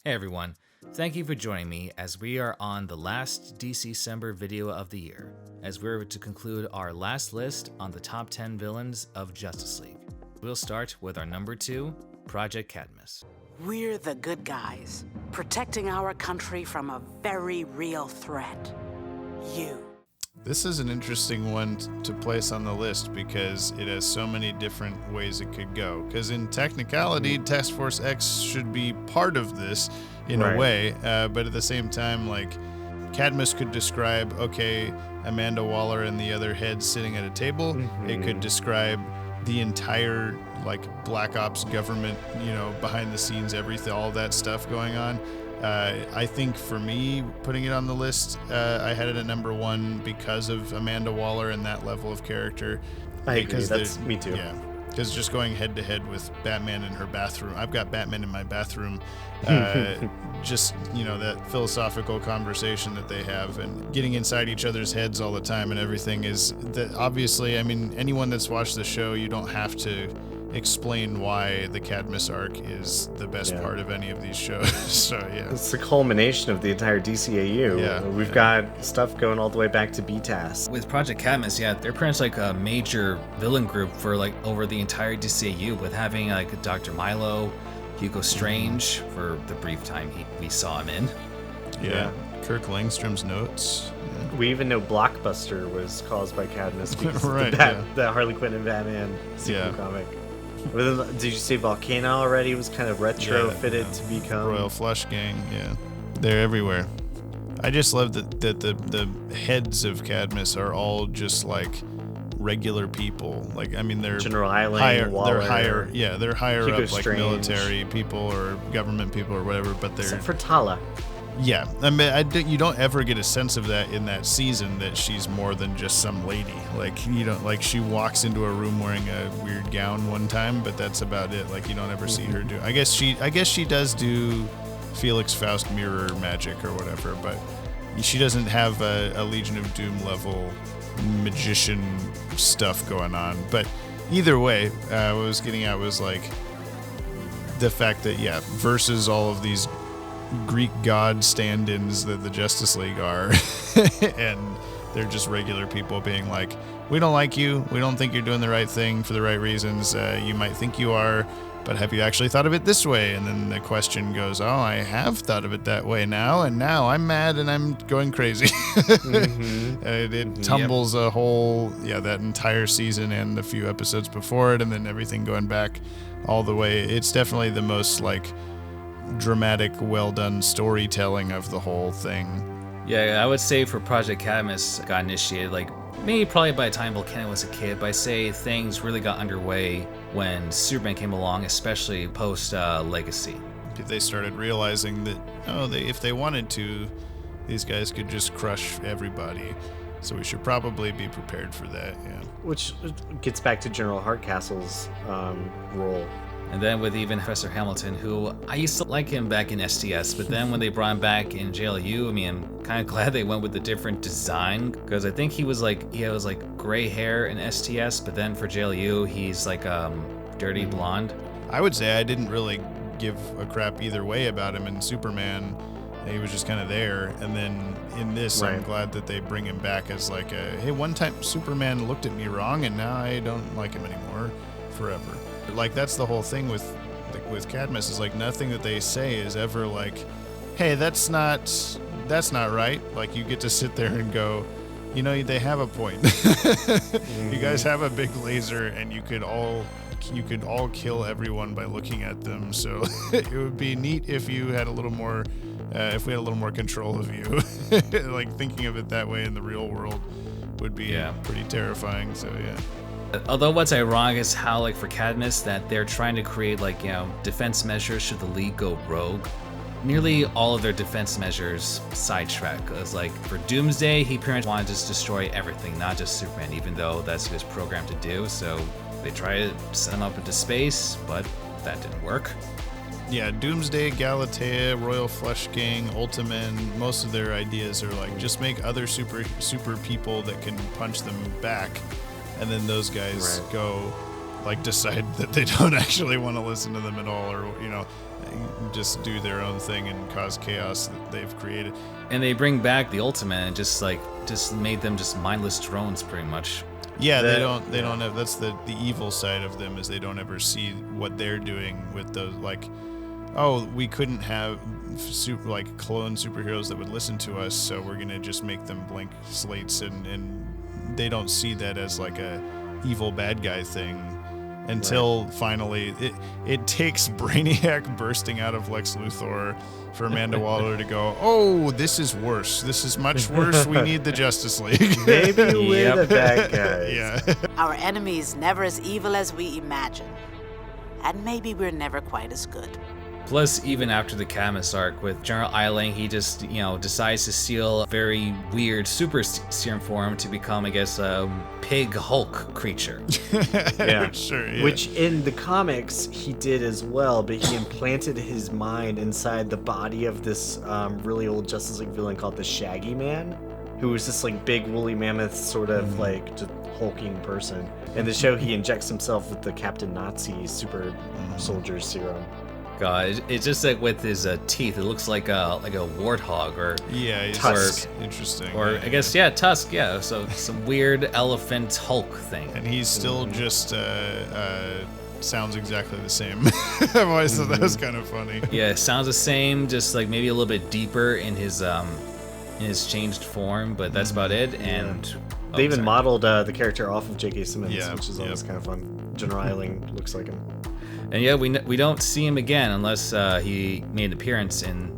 Hey everyone, thank you for joining me as we are on the last DC-Cember video of the year, as we're to conclude our last list on the top 10 villains of Justice League. We'll start with our number 2, Project Cadmus. We're the good guys, protecting our country from a very real threat. You. This is an interesting one to place on the list because it has so many different ways it could go. Because in technicality, Task Force X should be part of this in a way, but at the same time, like, Cadmus could describe, okay, Amanda Waller and the other heads sitting at a table. It could describe the entire, like, Black Ops government, behind the scenes, everything, all that stuff going on. I think for me, putting it on the list, I had it at number 1 because of Amanda Waller and that level of character. I agree. That's me too. Yeah, because just going head to head with Batman in her bathroom. I've got Batman in my bathroom. Just, that philosophical conversation that they have and getting inside each other's heads all the time and everything is that obviously, I mean, anyone that's watched the show, you don't have to explain why the Cadmus arc is the best part of any of these shows. So yeah, it's the culmination of the entire DCAU. Yeah, we've got stuff going all the way back to BTAS. With Project Cadmus, they're pretty much like a major villain group for like over the entire DCAU, with having like Dr. Milo, Hugo Strange for the brief time we saw him in. Yeah. Kirk Langstrom's notes. We even know Blockbuster was caused by Cadmus because right, of the Harley Quinn and Batman sequel comic. Did you say Volcano already? It was kind of retrofitted to become Royal Flush Gang. Yeah, they're everywhere. I just love that the heads of Cadmus are all just like regular people. Like, I mean, they're General Eiling, higher. Waller, they're higher. Yeah, they're higher Hugo up, like Strange. military people or government people or whatever. But they're except for Tala. Yeah, I mean, you don't ever get a sense of that in that season, that she's more than just some lady. Like, you don't, like, she walks into a room wearing a weird gown one time, but that's about it. Like, you don't ever see her do. I guess she does do Felix Faust mirror magic or whatever, but she doesn't have a Legion of Doom level magician stuff going on. But either way, what I was getting at was like the fact that versus all of these Greek god stand-ins that the Justice League are, and they're just regular people being like, we don't like you, we don't think you're doing the right thing for the right reasons, you might think you are, but have you actually thought of it this way? And then the question goes, oh, I have thought of it that way now, and now I'm mad and I'm going crazy. It tumbles a whole, that entire season and the few episodes before it, and then everything going back all the way. It's definitely the most like dramatic, well done storytelling of the whole thing. Yeah, I would say for Project Cadmus got initiated, like maybe probably by the time Volcano was a kid, but I say things really got underway when Superman came along, especially post Legacy. They started realizing that if they wanted to, these guys could just crush everybody. So we should probably be prepared for that. Yeah. Which gets back to General Hardcastle's role. And then with even Professor Hamilton, who I used to like him back in STS, but then when they brought him back in JLU, I mean, I'm kind of glad they went with a different design, because I think he was like gray hair in STS, but then for JLU, he's like dirty blonde. I would say I didn't really give a crap either way about him in Superman. He was just kind of there. And then in this, I'm glad that they bring him back as like hey, one time Superman looked at me wrong, and now I don't like him anymore forever. Like, that's the whole thing with Cadmus, is like nothing that they say is ever like, hey, that's not right. Like, you get to sit there and go, they have a point. You guys have a big laser, and you could all kill everyone by looking at them. So it would be neat if you had a little more, if we had a little more control of you. Like, thinking of it that way in the real world would be pretty terrifying. So yeah. Although what's ironic is how, like, for Cadmus, that they're trying to create, like, defense measures should the League go rogue. Nearly all of their defense measures sidetrack. It's like, for Doomsday, he pretty much wanted to just destroy everything, not just Superman, even though that's what he was programmed to do. So they try to send him up into space, but that didn't work. Yeah, Doomsday, Galatea, Royal Flush Gang, Ultiman, most of their ideas are like, just make other super people that can punch them back. And then those guys go, like, decide that they don't actually want to listen to them at all, or, just do their own thing and cause chaos that they've created. And they bring back the Ultimate and just made them just mindless drones pretty much. Yeah, they don't have, that's the evil side of them, is they don't ever see what they're doing with those, like, oh, we couldn't have clone superheroes that would listen to us, so we're gonna just make them blank slates, and they don't see that as like a evil bad guy thing until finally it takes Brainiac bursting out of Lex Luthor for Amanda Waller to go, oh, this is worse. This is much worse. We need the Justice League. Maybe we're the bad guys. Yeah. Our enemy's never as evil as we imagine. And maybe we're never quite as good. Plus, even after the Cadmus arc with General Eiling, he just, decides to steal a very weird super serum form to become, I guess, a pig Hulk creature. Yeah. Sure, yeah. Which in the comics he did as well, but he implanted his mind inside the body of this really old Justice League villain called the Shaggy Man, who was this like big woolly mammoth sort of like just hulking person. In the show, he injects himself with the Captain Nazi super soldier serum. God, it's just like with his teeth, it looks like a warthog or Tusk. Interesting. Or yeah, I guess Tusk. Yeah, so some weird elephant Hulk thing. And he's still just sounds exactly the same. I've always thought that was kind of funny. Yeah, sounds the same, just like maybe a little bit deeper in his changed form, but that's about it. And they even modeled the character off of J.K. Simmons, which is always kind of fun. General Eiling looks like him. And yeah, we don't see him again unless he made an appearance in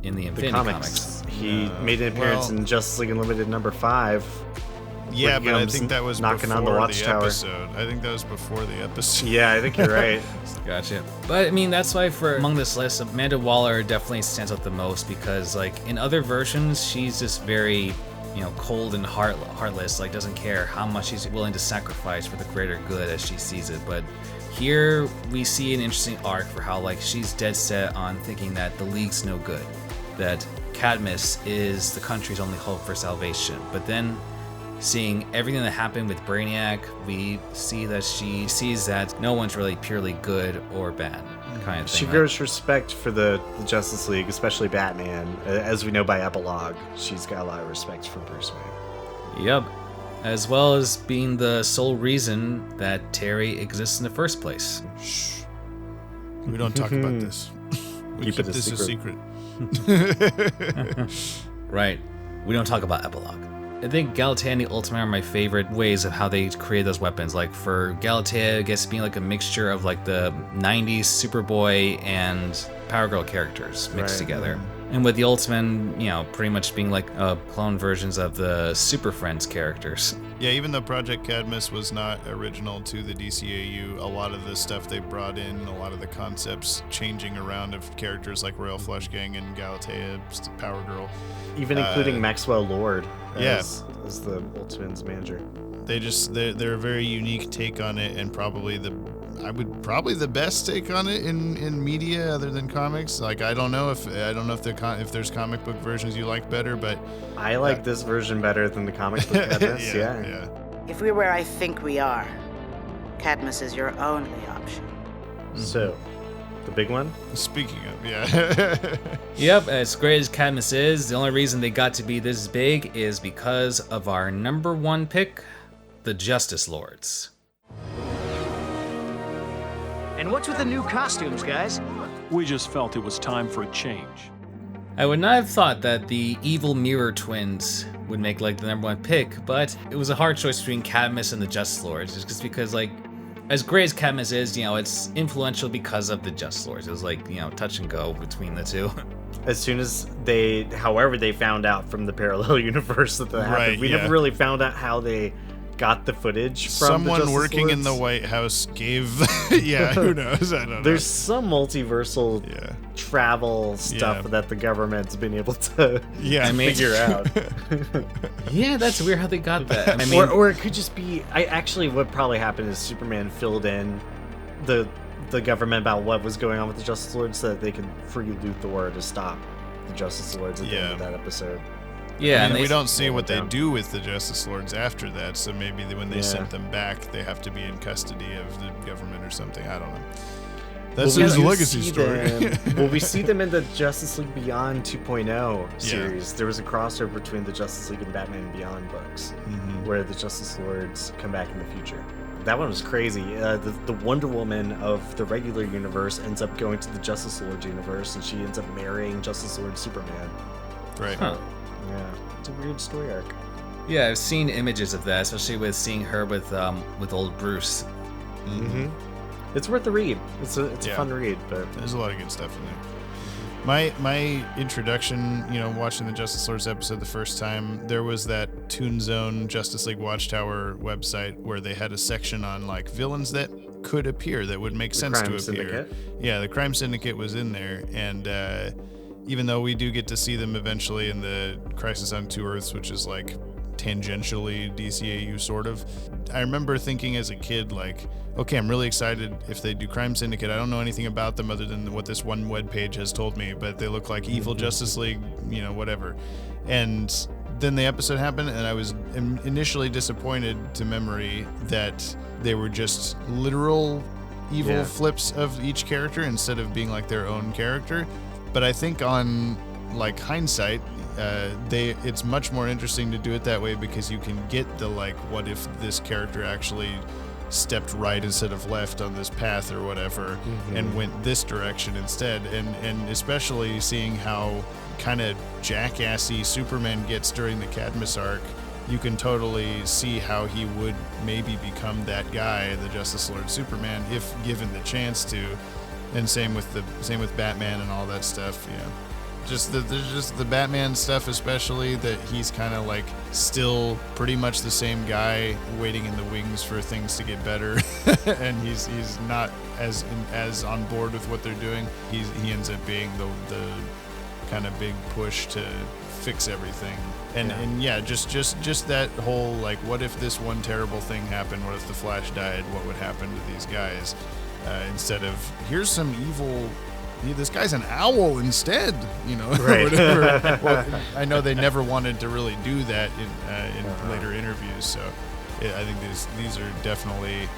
the Infinity comics. He made an appearance in Justice League Unlimited #5. Yeah, but I think that was knocking before on the Watchtower episode. I think that was before the episode. Yeah, I think you're right. Gotcha. But I mean, that's why among this list, Amanda Waller definitely stands out the most because, like, in other versions, she's just very, cold and heartless. Like, doesn't care how much she's willing to sacrifice for the greater good as she sees it. But here we see an interesting arc for how, like, she's dead set on thinking that the League's no good, that Cadmus is the country's only hope for salvation. But then, seeing everything that happened with Brainiac, we see that she sees that no one's really purely good or bad, kind of thing. She grows respect for the Justice League, especially Batman. As we know by epilogue, she's got a lot of respect for Bruce Wayne. Yep. As well as being the sole reason that Terry exists in the first place. Shh. We don't talk about this. We keep this a secret. Right. We don't talk about epilogue. I think Galatea and the Ultimate are my favorite ways of how they create those weapons. Like for Galatea, I guess being like a mixture of like the 90s Superboy and Power Girl characters mixed together. And with the Ultimate, pretty much being like clone versions of the Super Friends characters. Yeah, even though Project Cadmus was not original to the DCAU, a lot of the stuff they brought in, a lot of the concepts changing around of characters like Royal Flush Gang and Galatea, Power Girl. Even including Maxwell Lord as the Ultimate's manager. They're a very unique take on it, and probably the best take on it in media other than comics. Like I don't know if there's comic book versions you like better, but I like this version better than the comic book Cadmus. yeah. If we're where I think we are, Cadmus is your only option. So, the big one? Speaking of, Yep, as great as Cadmus is, the only reason they got to be this big is because of our number one pick, the Justice Lords. And what's with the new costumes, guys? We just felt it was time for a change. I would not have thought that the evil mirror twins would make like the number one pick, but it was a hard choice between Cadmus and the Justice Lords, just because like, as great as Cadmus is, it's influential because of the Justice Lords. It was like, touch and go between the two. As soon as however they found out from the parallel universe that happened, we never really found out how they got the footage from someone working in the White House gave who knows, I don't know. There's some multiversal travel stuff that the government's been able to figure out. Yeah, that's weird how they got that. I mean, or it could just be what probably happened is Superman filled in the government about what was going on with the Justice Lords so that they could free Luthor to stop the Justice Lords at the end of that episode. Yeah, and we don't see what they do with the Justice Lords after that, so maybe when they sent them back, they have to be in custody of the government or something. I don't know. That's his legacy see story. Well, we see them in the Justice League Beyond 2.0 series. There was a crossover between the Justice League and Batman Beyond books, where the Justice Lords come back in the future. That one was crazy. The Wonder Woman of the regular universe ends up going to the Justice Lords universe, and she ends up marrying Justice Lord Superman. Right. Huh. Yeah, it's a weird story arc. Yeah, I've seen images of that, especially with seeing her with old Bruce. It's worth the read. It's a fun read, but there's a lot of good stuff in there. My introduction, watching the Justice Lords episode the first time, there was that Toon Zone Justice League Watchtower website where they had a section on like villains that could appear, that would make sense to appear. Syndicate? Yeah, the Crime Syndicate was in there, and even though we do get to see them eventually in the Crisis on Two Earths, which is like tangentially DCAU sort of, I remember thinking as a kid, like, okay, I'm really excited if they do Crime Syndicate. I don't know anything about them other than what this one webpage has told me, but they look like evil Justice League, whatever. And then the episode happened, and I was initially disappointed to memory that they were just literal evil flips of each character instead of being like their own character. But I think on like hindsight, it's much more interesting to do it that way because you can get the like, what if this character actually stepped right instead of left on this path or whatever, and went this direction instead, and especially seeing how kind of jackassy Superman gets during the Cadmus arc, you can totally see how he would maybe become that guy, the Justice Lord Superman, if given the chance to. And same with Batman and all that stuff. There's just the Batman stuff, especially, that he's kind of like still pretty much the same guy waiting in the wings for things to get better, and he's not as on board with what they're doing. He ends up being the kind of big push to fix everything, and just that whole like, what if this one terrible thing happened? What if the Flash died? What would happen to these guys? Instead of here's some evil. This guy's an owl instead, Right. Whatever. Well, I know they never wanted to really do that in later interviews, so I think these are definitely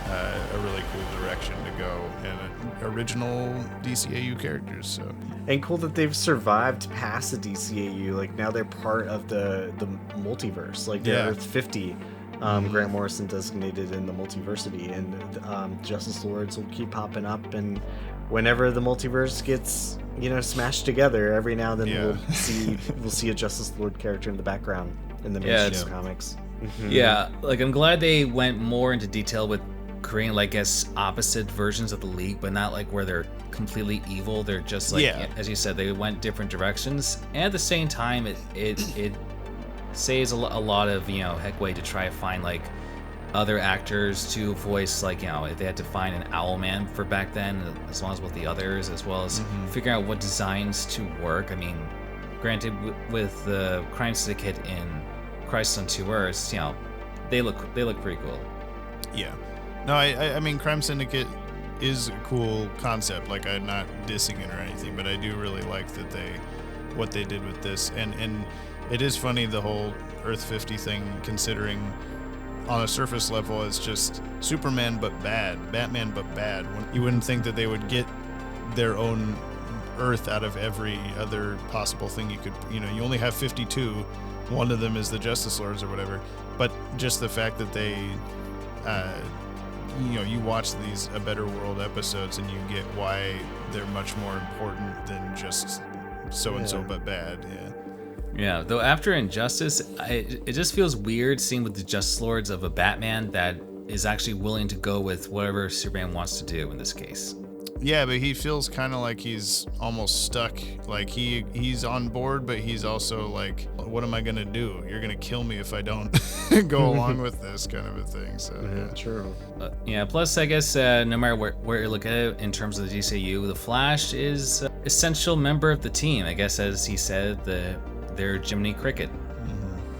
a really cool direction to go, and original DCAU characters. So, and cool that they've survived past the DCAU. Like now they're part of the multiverse. Like they're Earth 50. Grant Morrison designated in the multiversity, and Justice Lords will keep popping up, and whenever the multiverse gets smashed together, every now and then we'll see a Justice Lord character in the background in the mainstream comics. Yeah, like I'm glad they went more into detail with creating like as opposite versions of the League, but not like where they're completely evil. They're just like, as you said, they went different directions, and at the same time it saves a lot of headway to try to find like other actors to voice, like if they had to find an Owlman for back then, as long as with the others, as well as figuring out what designs to work. I mean, granted, with the Crime Syndicate in Crisis on Two Earths, they look pretty cool. Yeah, no, I mean, Crime Syndicate is a cool concept. Like, I'm not dissing it or anything, but I do really like that what they did with this, and it is funny, the whole Earth 50 thing, considering on a surface level it's just Superman but bad, Batman but bad. You wouldn't think that they would get their own Earth out of every other possible thing you could, you only have 52. One of them is the Justice Lords or whatever. But just the fact that they, you watch these A Better World episodes and you get why they're much more important than just so-and-so but bad. Yeah, though after Injustice, it just feels weird seeing with the Justice Lords of a Batman that is actually willing to go with whatever Superman wants to do in this case. Yeah, but he feels kind of like he's almost stuck. Like he's on board, but he's also like, what am I going to do? You're going to kill me if I don't go along with this kind of a thing. So True. Plus, I guess no matter where you look at it in terms of the DCAU, the Flash is an essential member of the team. I guess, as he said, they're Jiminy Cricket.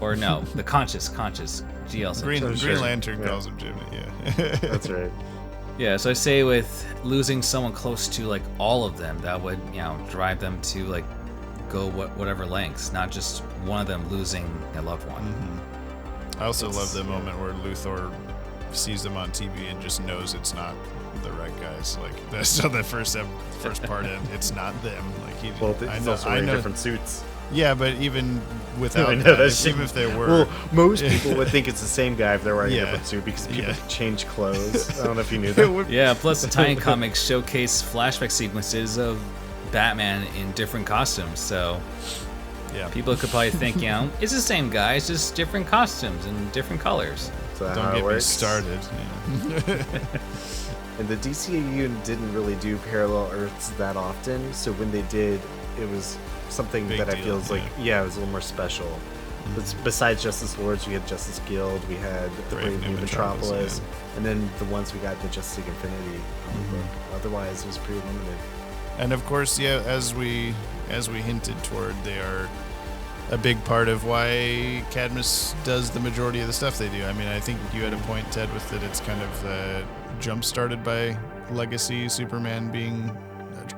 Or no, the conscious GL. Green Lantern calls him Jiminy, yeah. That's right. Yeah, so I say with losing someone close to like all of them, that would drive them to like go whatever lengths, not just one of them losing a loved one. I also love the moment where Luthor sees them on TV and just knows it's not the right guys. Like that's so the first part end, it's not them. Like Well, he's also wearing different suits. Yeah, but even without know, even if they were, Well, most people would think it's the same guy if they're wearing Yeah. a different suit because people Yeah. change clothes. I don't know if you knew that. Yeah, plus the Tiny Comics showcase flashback sequences of Batman in different costumes, so yeah, people could probably think, it's the same guy, it's just different costumes and different colors. So don't how get it me works. started. Yeah. And the DCAU didn't really do parallel Earths that often, so when they did, it was something Big that I deal, feel is like, yeah. it was a little more special. Besides Justice Lords, we had Justice Guild, we had the Brave New Metropolis, and then the ones we got in the Justice League Infinity book. Otherwise, it was pretty limited. And of course, yeah, as we hinted toward, they are a big part of why Cadmus does the majority of the stuff they do. I mean, I think you had a point, Ted, with that it's kind of jump-started by Legacy Superman being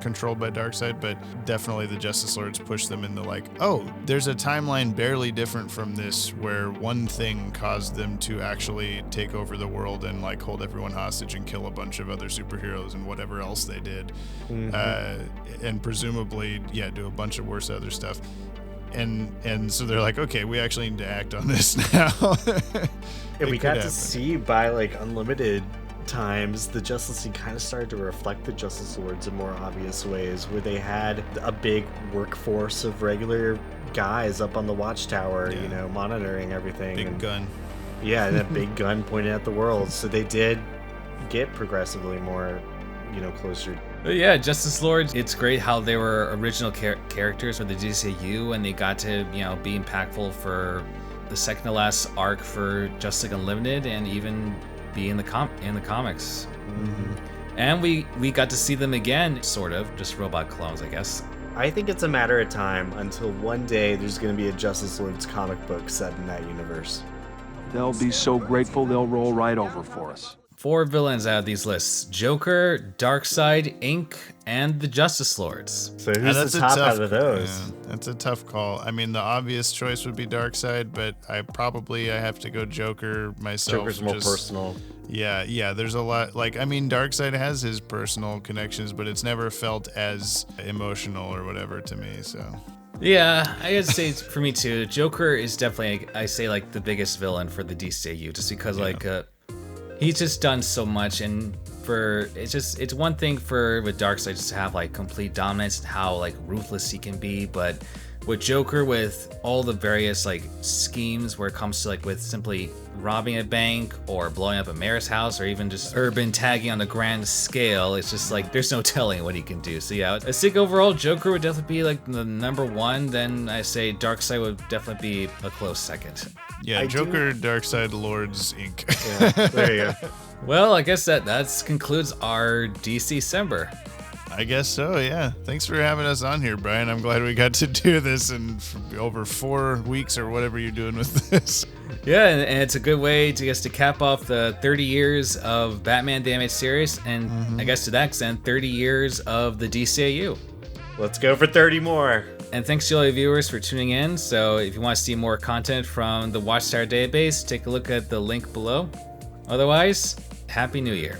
controlled by Darkseid, but definitely the Justice Lords push them into like, oh, there's a timeline barely different from this where one thing caused them to actually take over the world and like hold everyone hostage and kill a bunch of other superheroes and whatever else they did. And presumably, do a bunch of worse other stuff. And so they're like, okay, we actually need to act on this now. And we got to see by like Unlimited times, the Justice League kind of started to reflect the Justice Lords in more obvious ways, where they had a big workforce of regular guys up on the Watchtower, monitoring everything. Big gun. Yeah, and a big gun pointing at the world. So they did get progressively more, closer. But yeah, Justice Lords, it's great how they were original characters for the DCAU, and they got to, be impactful for the second to last arc for Justice League Unlimited, and even be in the comics. And we got to see them again, sort of, just robot clones, I guess. I think it's a matter of time until one day there's going to be a Justice Lords comic book set in that universe. They'll be so grateful they'll roll right over for us. 4 villains out of these lists: Joker, Darkseid, Inc., and the Justice Lords. So who's the top out of those? Yeah, that's a tough call. I mean, the obvious choice would be Darkseid, but I have to go Joker myself. Joker's more personal. Yeah, there's a lot. Darkseid has his personal connections, but it's never felt as emotional or whatever to me, so. Yeah, I gotta say for me too, Joker is definitely, I say, the biggest villain for the DCAU, just because he's just done so much, and it's one thing with Darkseid just to have complete dominance and how ruthless he can be, but with Joker, with all the various schemes where it comes to with simply robbing a bank or blowing up a mayor's house or even just urban tagging on a grand scale, it's just there's no telling what he can do. So yeah, I think overall Joker would definitely be the number one. Then I say Darkseid would definitely be a close second. Yeah, Joker, Darkseid, Lords, Inc. Yeah, there you go. Well, I guess that concludes our DC-Cember. I guess so, yeah. Thanks for having us on here, Brian. I'm glad we got to do this in over 4 weeks or whatever you're doing with this. Yeah, and it's a good way to cap off the 30 years of Batman the Animated Series, and I guess to that extent, 30 years of the DCAU. Let's go for 30 more. And thanks to all you viewers for tuning in. So if you want to see more content from the Watchtower Database, take a look at the link below. Otherwise, Happy New Year.